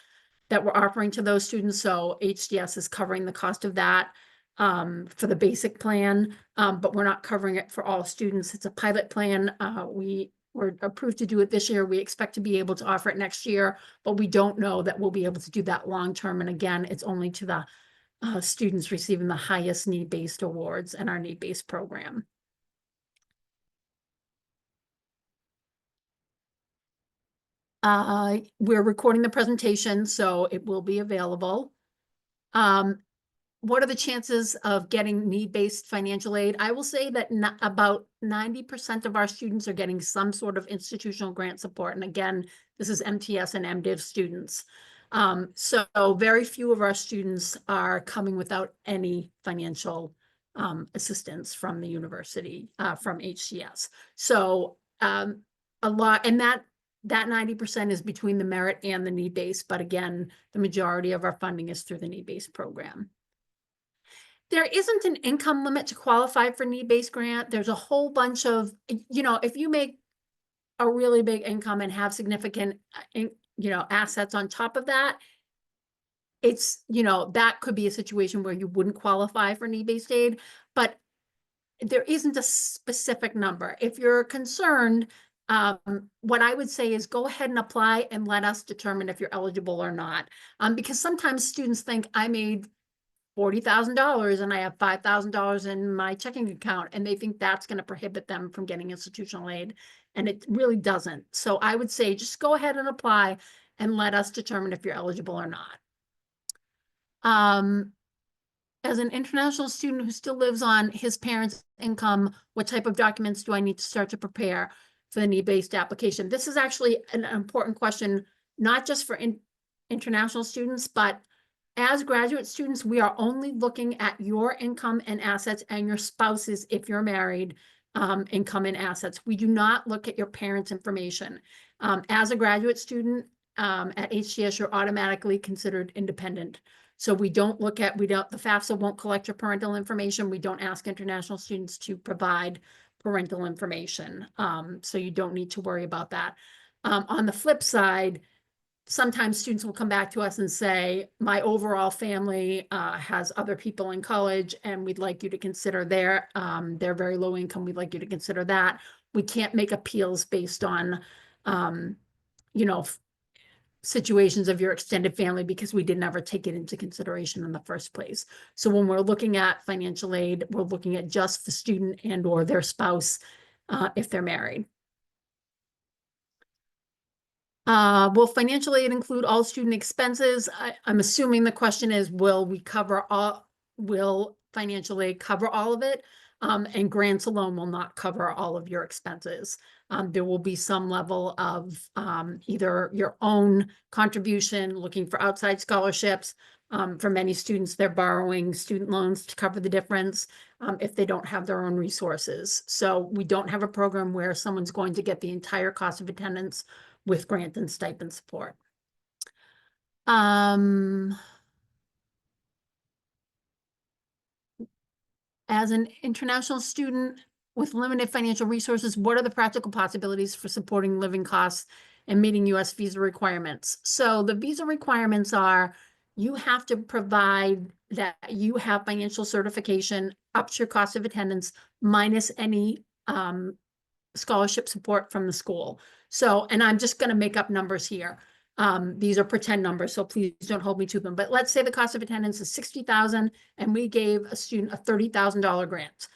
that we're offering to those students. So HDS is covering the cost of that for the basic plan, but we're not covering it for all students. It's a pilot plan. We were approved to do it this year. We expect to be able to offer it next year, but we don't know that we'll be able to do that long term. And again, it's only to the students receiving the highest need-based awards in our need-based program. We're recording the presentation, so it will be available. What are the chances of getting need-based financial aid? I will say that about 90% of our students are getting some sort of institutional grant support. And again, this is MTS and MDiv students. So very few of our students are coming without any financial assistance from the university, from HDS. So a lot, and that 90% is between the merit and the need-based, but again, the majority of our funding is through the need-based program. There isn't an income limit to qualify for need-based grant. There's a whole bunch of, if you make a really big income and have significant, assets on top of that, it's, that could be a situation where you wouldn't qualify for need-based aid, but there isn't a specific number. If you're concerned, what I would say is go ahead and apply and let us determine if you're eligible or not. Because sometimes students think I made $40,000 and I have $5,000 in my checking account, and they think that's going to prohibit them from getting institutional aid, and it really doesn't. So I would say just go ahead and apply and let us determine if you're eligible or not. As an international student who still lives on his parents' income, what type of documents do I need to start to prepare for the need-based application? This is actually an important question, not just for international students, but as graduate students, we are only looking at your income and assets and your spouse's, if you're married, income and assets. We do not look at your parents' information. As a graduate student at HDS, you're automatically considered independent. So we don't look at, the FAFSA won't collect your parental information. We don't ask international students to provide parental information. So you don't need to worry about that. On the flip side, sometimes students will come back to us and say, my overall family has other people in college, and we'd like you to consider they're very low income. We'd like you to consider that. We can't make appeals based on, situations of your extended family because we didn't ever take it into consideration in the first place. So when we're looking at financial aid, we're looking at just the student and or their spouse if they're married. Will financial aid include all student expenses? I'm assuming the question is, will financial aid cover all of it? And grants alone will not cover all of your expenses. There will be some level of either your own contribution, looking for outside scholarships. For many students, they're borrowing student loans to cover the difference if they don't have their own resources. So we don't have a program where someone's going to get the entire cost of attendance with grant and stipend support. As an international student with limited financial resources, what are the practical possibilities for supporting living costs and meeting US visa requirements? So the visa requirements are, you have to provide that you have financial certification up to your cost of attendance minus any scholarship support from the school. So, and I'm just going to make up numbers here. These are pretend numbers, so please don't hold me to them. But let's say the cost of attendance is $60,000 and we gave a student a $30,000 grant.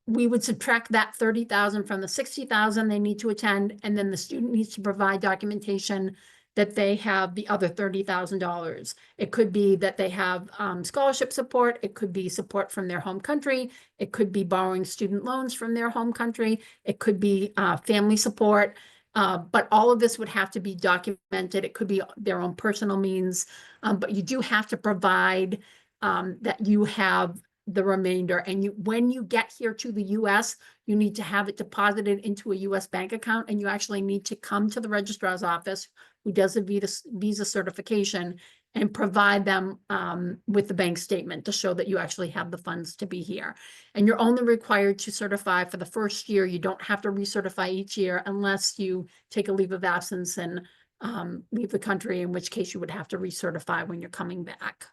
We would subtract that $30,000 from the $60,000 they need to attend, and then the student needs to provide documentation that they have the other $30,000. It could be that they have scholarship support. It could be support from their home country. It could be borrowing student loans from their home country. It could be family support. But all of this would have to be documented. It could be their own personal means, but you do have to provide that you have the remainder. And when you get here to the US, you need to have it deposited into a US bank account, and you actually need to come to the registrar's office who does the visa certification and provide them with the bank statement to show that you actually have the funds to be here. And you're only required to certify for the first year. You don't have to recertify each year unless you take a leave of absence and leave the country, in which case you would have to recertify when you're coming back.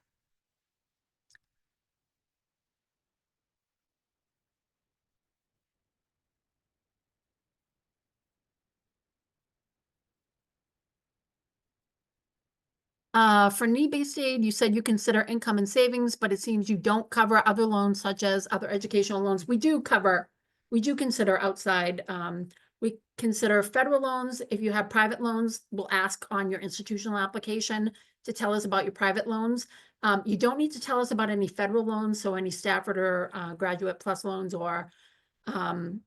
For need-based aid, you said you consider income and savings, but it seems you don't cover other loans such as other educational loans. We do consider outside. We consider federal loans. If you have private loans, we'll ask on your institutional application to tell us about your private loans. You don't need to tell us about any federal loans, so any Stafford or Graduate Plus loans or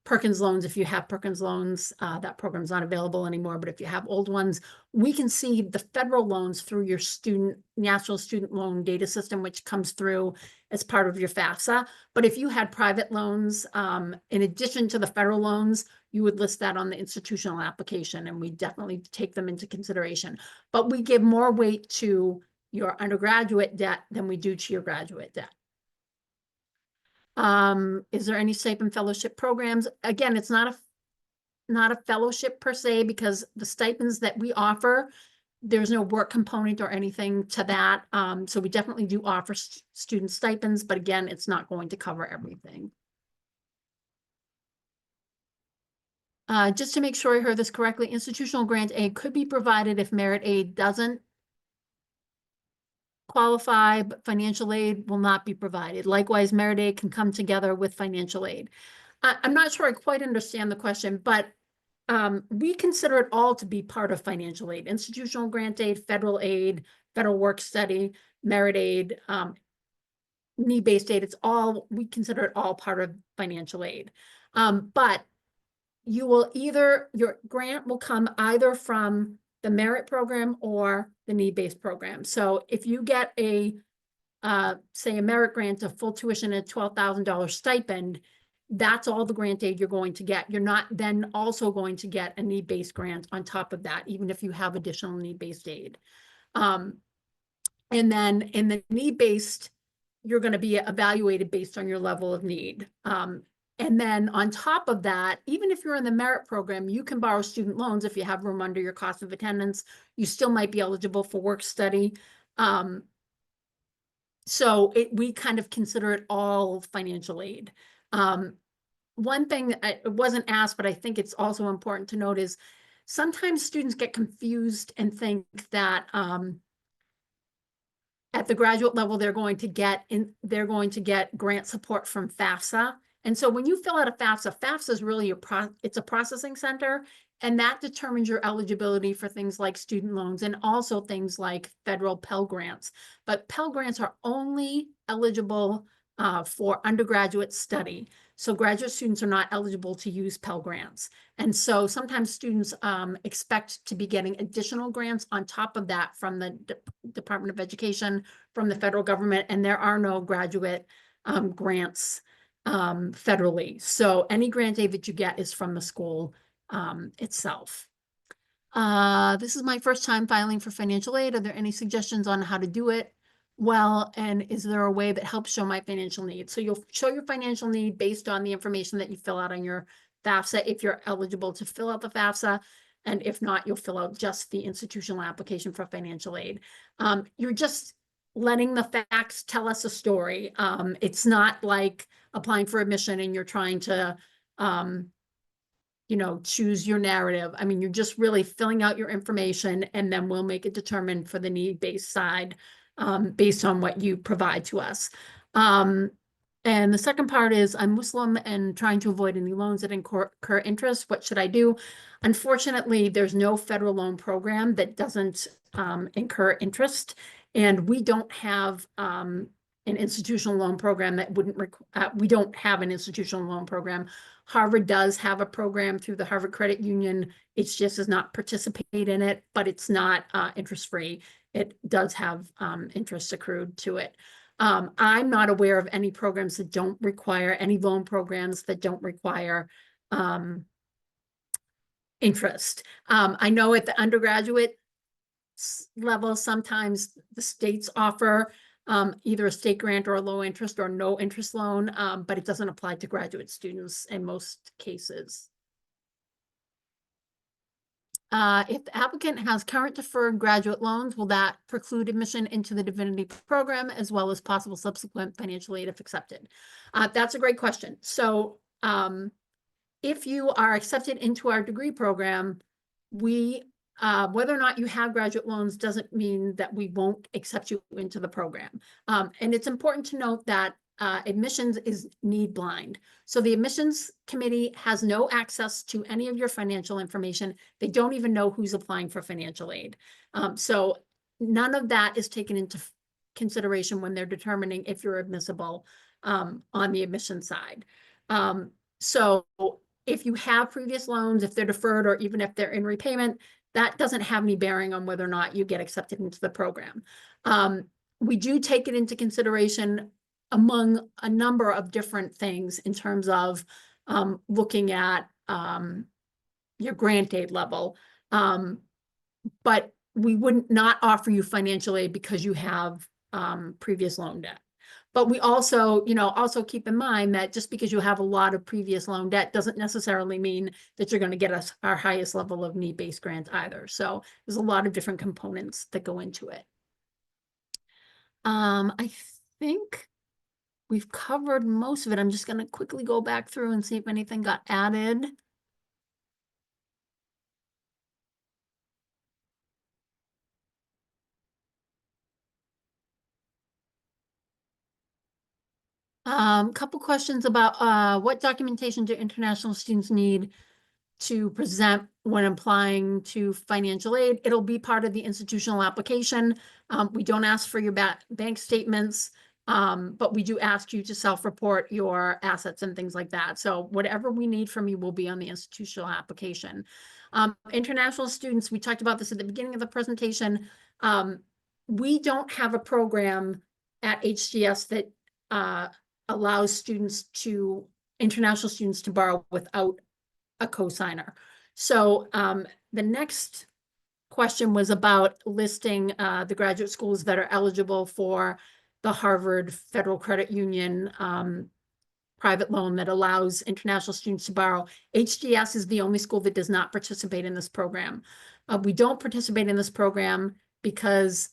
Perkins loans. If you have Perkins loans, that program's not available anymore, but if you have old ones, we can see the federal loans through your national student loan data system, which comes through as part of your FAFSA. But if you had private loans, in addition to the federal loans, you would list that on the institutional application, and we definitely take them into consideration. But we give more weight to your undergraduate debt than we do to your graduate debt. Is there any stipend fellowship programs? Again, it's not a fellowship per se, because the stipends that we offer, there's no work component or anything to that. So we definitely do offer student stipends, but again, it's not going to cover everything. Just to make sure I heard this correctly, institutional grant aid could be provided if merit aid doesn't qualify, but financial aid will not be provided. Likewise, merit aid can come together with financial aid. I'm not sure I quite understand the question, but we consider it all to be part of financial aid: institutional grant aid, federal work study, merit aid, need-based aid. We consider it all part of financial aid. But your grant will come either from the merit program or the need-based program. So if you get say a merit grant of full tuition at $12,000 stipend, that's all the grant aid you're going to get. You're not then also going to get a need-based grant on top of that, even if you have additional need-based aid. And then in the need-based, you're going to be evaluated based on your level of need. And then on top of that, even if you're in the merit program, you can borrow student loans if you have room under your cost of attendance. You still might be eligible for work study. So we kind of consider it all financial aid. One thing that wasn't asked, but I think it's also important to note, is sometimes students get confused and think that at the graduate level, they're going to get grant support from FAFSA. And so when you fill out a FAFSA, FAFSA is really it's a processing center, and that determines your eligibility for things like student loans and also things like federal Pell Grants. But Pell Grants are only eligible for undergraduate study. So graduate students are not eligible to use Pell Grants. And so sometimes students expect to be getting additional grants on top of that from the Department of Education, from the federal government, and there are no graduate grants federally. So any grant aid that you get is from the school itself. This is my first time filing for financial aid. Are there any suggestions on how to do it well? And is there a way that helps show my financial need? So you'll show your financial need based on the information that you fill out on your FAFSA, if you're eligible to fill out the FAFSA. And if not, you'll fill out just the institutional application for financial aid. You're just letting the facts tell us a story. It's not like applying for admission and you're trying to, choose your narrative. I mean, you're just really filling out your information, and then we'll make it determined for the need-based side based on what you provide to us. And the second part is, I'm Muslim and trying to avoid any loans that incur interest. What should I do? Unfortunately, there's no federal loan program that doesn't incur interest. And we don't have an institutional loan program that wouldn't, we don't have an institutional loan program. Harvard does have a program through the Harvard Credit Union. HDS does not participate in it, but it's not interest-free. It does have interest accrued to it. I'm not aware of any programs that don't require, any loan programs that don't require interest. I know at the undergraduate level, sometimes the states offer either a state grant or a low interest or no interest loan, but it doesn't apply to graduate students in most cases. If the applicant has current deferred graduate loans, will that preclude admission into the divinity program as well as possible subsequent financial aid if accepted? That's a great question. So if you are accepted into our degree program, we whether or not you have graduate loans doesn't mean that we won't accept you into the program. And it's important to note that admissions is need blind. So the admissions committee has no access to any of your financial information. They don't even know who's applying for financial aid. So none of that is taken into consideration when they're determining if you're admissible on the admission side. So if you have previous loans, if they're deferred, or even if they're in repayment, that doesn't have any bearing on whether or not you get accepted into the program. We do take it into consideration among a number of different things in terms of looking at your grant aid level. But we wouldn't not offer you financial aid because you have previous loan debt. But we also, also keep in mind that just because you have a lot of previous loan debt doesn't necessarily mean that you're going to get us our highest level of need-based grant either. So there's a lot of different components that go into it. I think we've covered most of it. I'm just going to quickly go back through and see if anything got added. Couple questions about what documentation do international students need to present when applying to financial aid. It'll be part of the institutional application. We don't ask for your bank statements, but we do ask you to self-report your assets and things like that. So whatever we need from you will be on the institutional application. International students, we talked about this at the beginning of the presentation. We don't have a program at HDS that allows international students to borrow without a cosigner. So the next question was about listing the graduate schools that are eligible for the Harvard Federal Credit Union private loan that allows international students to borrow. HDS is the only school that does not participate in this program. We don't participate in this program because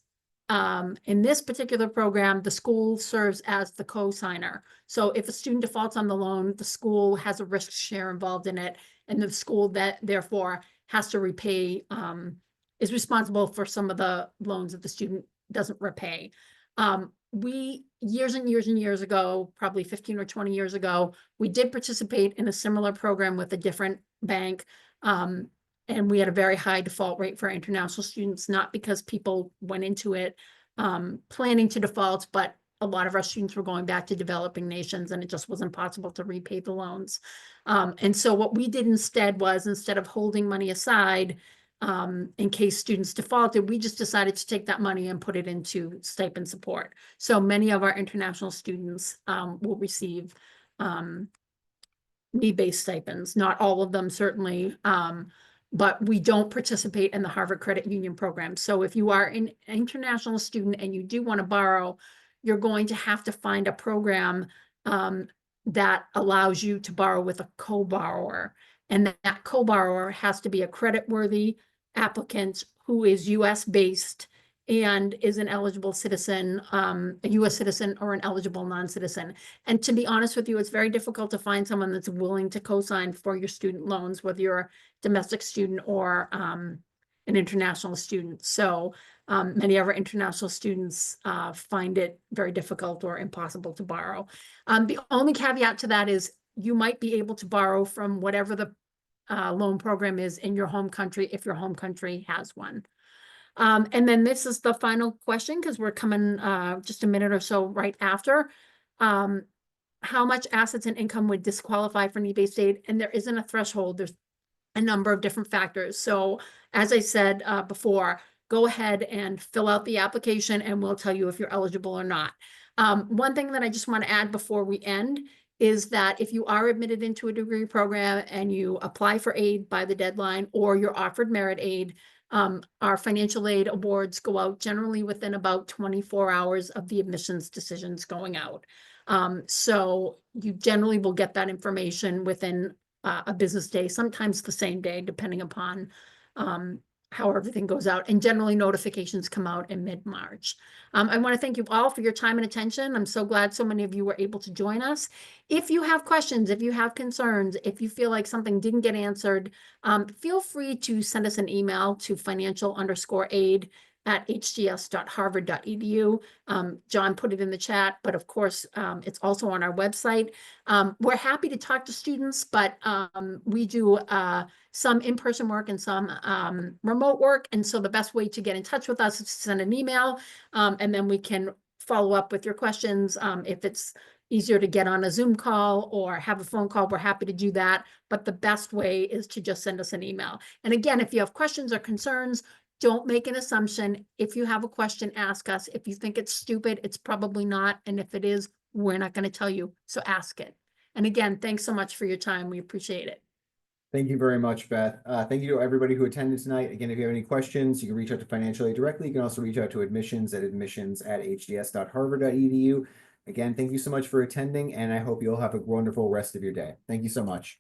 in this particular program, the school serves as the co-signer. So if a student defaults on the loan, the school has a risk share involved in it, and the school that therefore has to repay, is responsible for some of the loans that the student doesn't repay. We, years and years and years ago, probably 15 or 20 years ago, we did participate in a similar program with a different bank. And we had a very high default rate for international students, not because people went into it planning to default, but a lot of our students were going back to developing nations and it just wasn't possible to repay the loans. And so what we did instead was, instead of holding money aside in case students defaulted, we just decided to take that money and put it into stipend support. So many of our international students will receive need-based stipends, not all of them certainly, but we don't participate in the Harvard Credit Union program. So if you are an international student and you do want to borrow, you're going to have to find a program that allows you to borrow with a co-borrower. And that co-borrower has to be a credit-worthy applicant who is US based and is an eligible citizen, a US citizen or an eligible non-citizen. And to be honest with you, it's very difficult to find someone that's willing to co-sign for your student loans, whether you're a domestic student or an international student. So many of our international students find it very difficult or impossible to borrow. The only caveat to that is you might be able to borrow from whatever the loan program is in your home country if your home country has one. And then this is the final question, because we're coming just a minute or so right after. How much assets and income would disqualify for need-based aid? And there isn't a threshold. There's a number of different factors. So as I said before, go ahead and fill out the application and we'll tell you if you're eligible or not. One thing that I just want to add before we end is that if you are admitted into a degree program and you apply for aid by the deadline or you're offered merit aid, our financial aid awards go out generally within about 24 hours of the admissions decisions going out. So you generally will get that information within a business day, sometimes the same day, depending upon how everything goes out. And generally notifications come out in mid-March. I want to thank you all for your time and attention. I'm so glad so many of you were able to join us. If you have questions, if you have concerns, if you feel like something didn't get answered, feel free to send us an email to financial_aid@hds.harvard.edu. John put it in the chat, but of course, it's also on our website. We're happy to talk to students, but we do some in-person work and some remote work. And so the best way to get in touch with us is to send an email, and then we can follow up with your questions. If it's easier to get on a Zoom call or have a phone call, we're happy to do that. But the best way is to just send us an email. And again, if you have questions or concerns, don't make an assumption. If you have a question, ask us. If you think it's stupid, it's probably not. And if it is, we're not going to tell you. So ask it. And again, thanks so much for your time. We appreciate it. Thank you very much, Beth. Thank you to everybody who attended tonight. Again, if you have any questions, you can reach out to financial aid directly. You can also reach out to admissions@hds.harvard.edu. Again, thank you so much for attending, and I hope you'll have a wonderful rest of your day. Thank you so much.